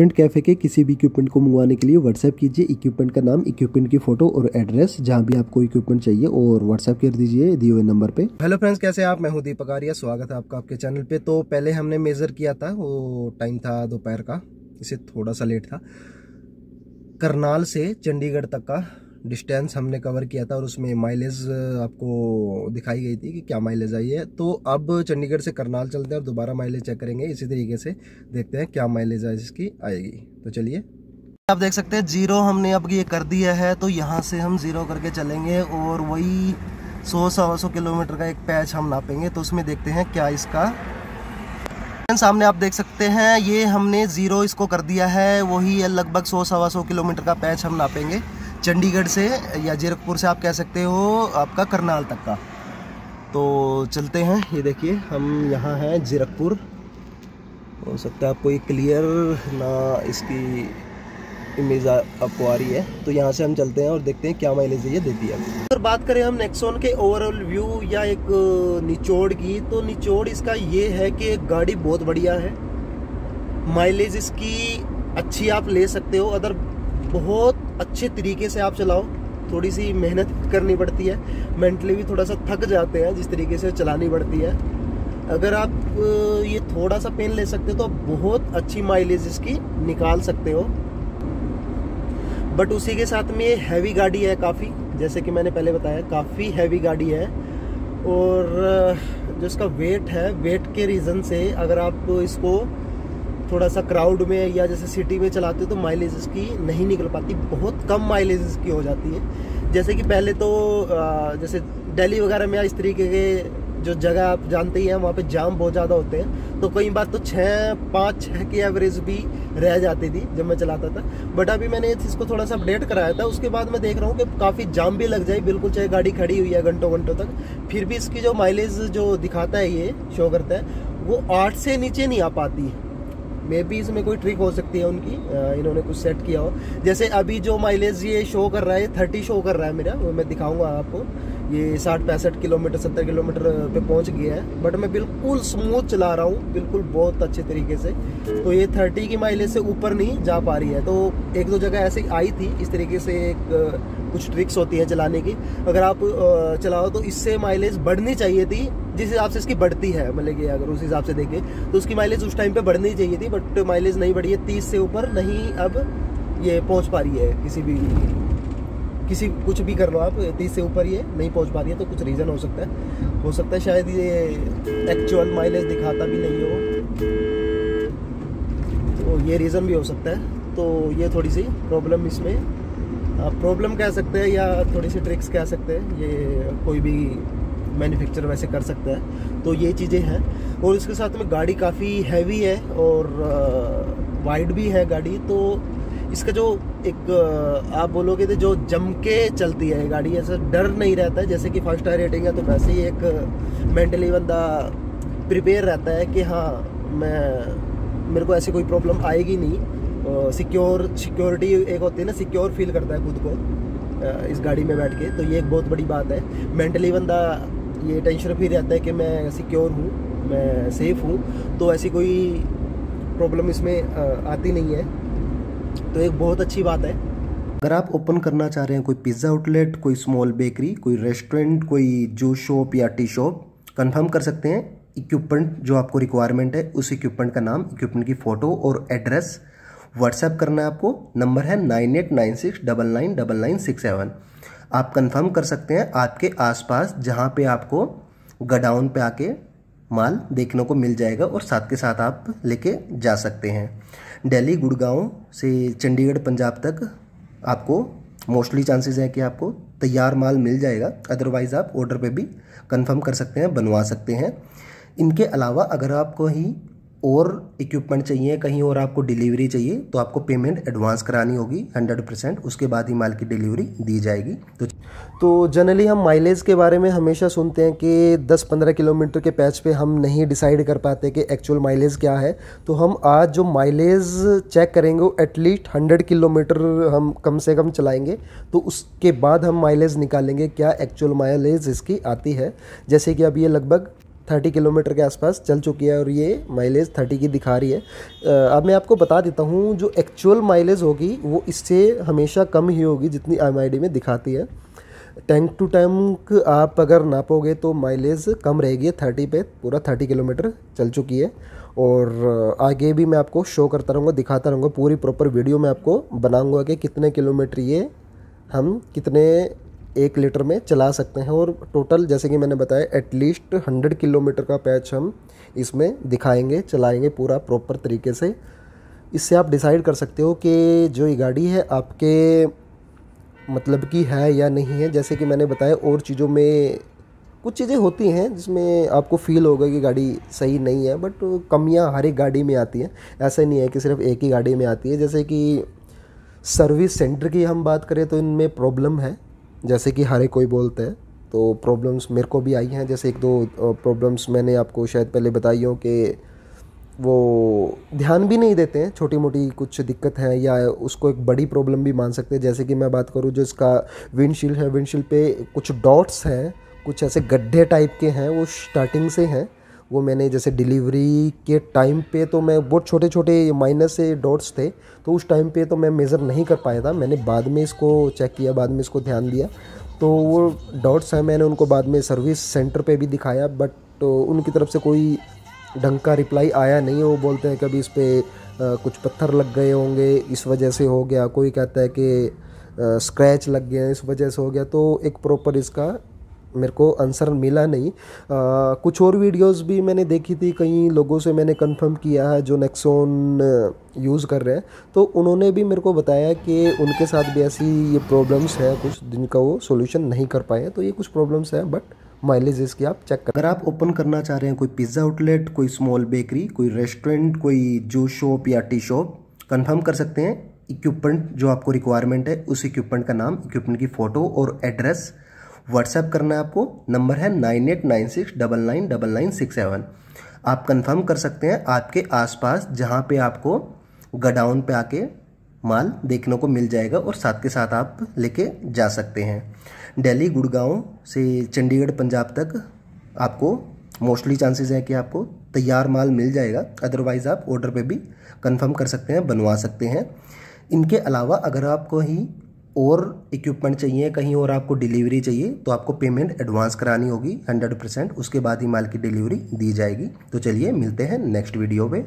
Restaurant cafe के किसी भी इक्विपमेंट को मंगवाने के लिए व्हाट्सएप कीजिए। इक्विपमेंट का नाम, इक्विपमेंट की फोटो और एड्रेस जहां भी आपको इक्विपमेंट चाहिए और व्हाट्सएप कर दीजिए दिए हुए नंबर पे। हेलो फ्रेंड्स, कैसे हैं आप? मैं हूं दीपक आर्या, स्वागत है आपका आपके चैनल पे। तो पहले हमने मेजर किया था, वो टाइम था दोपहर का, इसे थोड़ा सा लेट था। करनाल से चंडीगढ़ तक का डिस्टेंस हमने कवर किया था और उसमें माइलेज आपको दिखाई गई थी कि क्या माइलेज आई है। तो अब चंडीगढ़ से करनाल चलते हैं और दोबारा माइलेज चेक करेंगे। इसी तरीके से देखते हैं क्या माइलेज इसकी आएगी। तो चलिए, आप देख सकते हैं जीरो हमने अब ये कर दिया है। तो यहाँ से हम जीरो करके चलेंगे और वही 100-125 किलोमीटर का एक पैच हम नापेंगे। तो उसमें देखते हैं क्या इसका। सामने आप देख सकते हैं ये हमने जीरो इसको कर दिया है, वही लगभग 100-125 किलोमीटर का पैच हम नापेंगे चंडीगढ़ से या जीरकपुर से, आप कह सकते हो, आपका करनाल तक का। तो चलते हैं। ये देखिए हम यहाँ हैं जीरकपुर। हो सकता है आपको ये क्लियर ना इसकी इमेज आपको आ रही है। तो यहाँ से हम चलते हैं और देखते हैं क्या माइलेज ये देती है। अगर बात करें हम नेक्सॉन के ओवरऑल व्यू या एक निचोड़ की, तो निचोड़ इसका ये है कि गाड़ी बहुत बढ़िया है, माइलेज इसकी अच्छी आप ले सकते हो। अगर बहुत अच्छे तरीके से आप चलाओ, थोड़ी सी मेहनत करनी पड़ती है, मेंटली भी थोड़ा सा थक जाते हैं जिस तरीके से चलानी पड़ती है। अगर आप ये थोड़ा सा पेन ले सकते हो तो बहुत अच्छी माइलेज इसकी निकाल सकते हो। बट उसी के साथ में ये हैवी गाड़ी है काफ़ी, जैसे कि मैंने पहले बताया, काफ़ी हैवी गाड़ी है। और जो इसका वेट है, वेट के रीज़न से अगर आप इसको थोड़ा सा क्राउड में या जैसे सिटी में चलाते हो तो माइलेज इसकी नहीं निकल पाती, बहुत कम माइलेज इसकी हो जाती है। जैसे कि पहले तो जैसे दिल्ली वगैरह में इस तरीके के जो जगह आप जानते ही हैं, वहाँ पे जाम बहुत ज़्यादा होते हैं। तो कई बार तो 5-6 की एवरेज भी रह जाती थी जब मैं चलाता था। बट अभी मैंने इसको थोड़ा सा अपडेट कराया था, उसके बाद मैं देख रहा हूँ कि काफ़ी जाम भी लग जाए, बिल्कुल चाहे गाड़ी खड़ी हुई है घंटों घंटों तक, फिर भी इसकी जो माइलेज जो दिखाता है, ये शो करता है, वो 8 से नीचे नहीं आ पाती है। मे बी इसमें कोई ट्रिक हो सकती है उनकी, इन्होंने कुछ सेट किया हो। जैसे अभी जो माइलेज ये शो कर रहा है, 30 शो कर रहा है मेरा, वो मैं दिखाऊंगा आपको। ये 60-65 किलोमीटर 70 किलोमीटर पे पहुंच गया है। बट मैं बिल्कुल स्मूथ चला रहा हूँ, बिल्कुल बहुत अच्छे तरीके से। तो ये 30 की माइलेज से ऊपर नहीं जा पा रही है। तो एक दो जगह ऐसे आई थी इस तरीके से, कुछ ट्रिक्स होती हैं चलाने की। अगर आप चलाओ तो इससे माइलेज बढ़नी चाहिए थी, जिस हिसाब से इसकी बढ़ती है, मतलब कि अगर उस हिसाब से देखें तो उसकी माइलेज उस टाइम पे बढ़नी चाहिए थी। बट माइलेज नहीं बढ़ी है, 30 से ऊपर नहीं अब ये पहुंच पा रही है। कुछ भी कर लो आप, 30 से ऊपर ये नहीं पहुंच पा रही है। तो कुछ रीज़न हो सकता है शायद ये एक्चुअल माइलेज दिखाता भी नहीं हो, तो ये रीज़न भी हो सकता है। तो ये थोड़ी सी प्रॉब्लम इसमें, प्रॉब्लम कह सकते हैं या थोड़ी सी ट्रिक्स कह सकते हैं, ये कोई भी मैन्युफैक्चरर वैसे कर सकता है। तो ये चीज़ें हैं। और इसके साथ में गाड़ी काफ़ी हैवी है और वाइड भी है गाड़ी। तो इसका जो एक आप बोलोगे तो जो जम के चलती है गाड़ी, ऐसा डर नहीं रहता है। जैसे कि 5 स्टार रेटिंग है तो वैसे ही एक मेंटली बंदा प्रिपेयर रहता है कि हाँ मेरे को ऐसी कोई प्रॉब्लम आएगी नहीं। सिक्योरिटी एक होती है ना, सिक्योर फील करता है खुद को इस गाड़ी में बैठ के। तो ये एक बहुत बड़ी बात है। मेंटली बंदा ये टेंशन फ्री रहता है कि मैं सिक्योर हूँ, मैं सेफ हूँ, तो ऐसी कोई प्रॉब्लम इसमें आती नहीं है। तो एक बहुत अच्छी बात है। अगर आप ओपन करना चाह रहे हैं कोई पिज़्ज़ा आउटलेट, कोई स्मॉल बेकरी, कोई रेस्टोरेंट, कोई जूस शॉप या टी शॉप, कंफर्म कर सकते हैं। इक्विपमेंट जो आपको रिक्वायरमेंट है, उस इक्विपमेंट का नाम, इक्विपमेंट की फ़ोटो और एड्रेस व्हाट्सएप करना है आपको। नंबर है 9896999967। आप कंफर्म कर सकते हैं आपके आसपास जहां पे आपको गोडाउन पे आके माल देखने को मिल जाएगा और साथ के साथ आप लेके जा सकते हैं। दिल्ली, गुड़गांव से चंडीगढ़, पंजाब तक आपको मोस्टली चांसेस है कि आपको तैयार माल मिल जाएगा। अदरवाइज़ आप ऑर्डर पे भी कंफर्म कर सकते हैं, बनवा सकते हैं। इनके अलावा अगर आपको ही और इक्विपमेंट चाहिए, कहीं और आपको डिलीवरी चाहिए, तो आपको पेमेंट एडवांस करानी होगी 100%। उसके बाद ही माल की डिलीवरी दी जाएगी। तो जनरली हम माइलेज के बारे में हमेशा सुनते हैं कि 10-15 किलोमीटर के पैच पे हम नहीं डिसाइड कर पाते कि एक्चुअल माइलेज क्या है। तो हम आज जो माइलेज चेक करेंगे वो एटलीस्ट 100 किलोमीटर हम कम से कम चलाएंगे, तो उसके बाद हम माइलेज निकालेंगे क्या एक्चुअल माइलेज इसकी आती है। जैसे कि अब ये लगभग 30 किलोमीटर के आसपास चल चुकी है और ये माइलेज 30 की दिखा रही है। अब मैं आपको बता देता हूँ, जो एक्चुअल माइलेज होगी वो इससे हमेशा कम ही होगी जितनी MID में दिखाती है। टैंक टू टैंक आप अगर नापोगे तो माइलेज कम रहेगी, 30 पे पूरा 30 किलोमीटर चल चुकी है। और आगे भी मैं आपको शो करता रहूँगा, दिखाता रहूँगा, पूरी प्रॉपर वीडियो में आपको बनाऊँगा कि कितने किलोमीटर ये हम कितने 1 लीटर में चला सकते हैं। और टोटल जैसे कि मैंने बताया एटलीस्ट 100 किलोमीटर का पैच हम इसमें दिखाएंगे, चलाएंगे पूरा प्रॉपर तरीके से। इससे आप डिसाइड कर सकते हो कि जो ये गाड़ी है आपके मतलब की है या नहीं है। जैसे कि मैंने बताया और चीज़ों में कुछ चीज़ें होती हैं जिसमें आपको फील होगा कि गाड़ी सही नहीं है, बट कमियां हर एक गाड़ी में आती हैं। ऐसा नहीं है कि सिर्फ एक ही गाड़ी में आती है। जैसे कि सर्विस सेंटर की हम बात करें तो इनमें प्रॉब्लम है, जैसे कि हर एक कोई बोलता है, तो प्रॉब्लम्स मेरे को भी आई हैं। जैसे 1-2 प्रॉब्लम्स मैंने आपको शायद पहले बताई हो कि वो ध्यान भी नहीं देते हैं, छोटी मोटी कुछ दिक्कत है या उसको एक बड़ी प्रॉब्लम भी मान सकते हैं। जैसे कि मैं बात करूँ जो इसका विंडशील्ड है, विंडशील्ड पे कुछ डॉट्स हैं, कुछ ऐसे गड्ढे टाइप के हैं, वो स्टार्टिंग से हैं। वो मैंने जैसे डिलीवरी के टाइम पे तो मैं बहुत छोटे छोटे माइनस से डॉट्स थे, तो उस टाइम पे तो मैं मेज़र नहीं कर पाया था। मैंने बाद में इसको चेक किया, बाद में इसको ध्यान दिया, तो वो डॉट्स हैं, मैंने उनको बाद में सर्विस सेंटर पे भी दिखाया, बट उनकी तरफ से कोई ढंग का रिप्लाई आया नहीं। वो बोलते हैं कभी इस पर कुछ पत्थर लग गए होंगे इस वजह से हो गया, कोई कहता है कि स्क्रैच लग गया इस वजह से हो गया। तो एक प्रॉपर इसका मेरे को आंसर मिला नहीं। कुछ और वीडियोस भी मैंने देखी थी, कई लोगों से मैंने कंफर्म किया है जो नेक्सॉन यूज़ कर रहे हैं, तो उन्होंने भी मेरे को बताया कि उनके साथ भी ऐसी ये प्रॉब्लम्स है कुछ जिनका वो सॉल्यूशन नहीं कर पाए। तो ये कुछ प्रॉब्लम्स हैं, बट माइलेज इसकी आप चेक कर। अगर आप ओपन करना चाह रहे हैं कोई पिज़्ज़ा आउटलेट, कोई स्मॉल बेकरी, कोई रेस्टोरेंट, कोई जूस शॉप या टी शॉप, कंफर्म कर सकते हैं। इक्विपमेंट जो आपको रिक्वायरमेंट है उस इक्विपमेंट का नाम, इक्विपमेंट की फ़ोटो और एड्रेस व्हाट्सएप करना है आपको। नंबर है 9896999967। आप कंफर्म कर सकते हैं आपके आसपास जहां पे आपको गोडाउन पे आके माल देखने को मिल जाएगा और साथ के साथ आप लेके जा सकते हैं। दिल्ली, गुड़गांव से चंडीगढ़, पंजाब तक आपको मोस्टली चांसेस है कि आपको तैयार माल मिल जाएगा। अदरवाइज़ आप ऑर्डर पे भी कंफर्म कर सकते हैं, बनवा सकते हैं। इनके अलावा अगर आपको ही और इक्विपमेंट चाहिए, कहीं और आपको डिलीवरी चाहिए, तो आपको पेमेंट एडवांस करानी होगी 100%। उसके बाद ही माल की डिलीवरी दी जाएगी। तो चलिए मिलते हैं नेक्स्ट वीडियो में।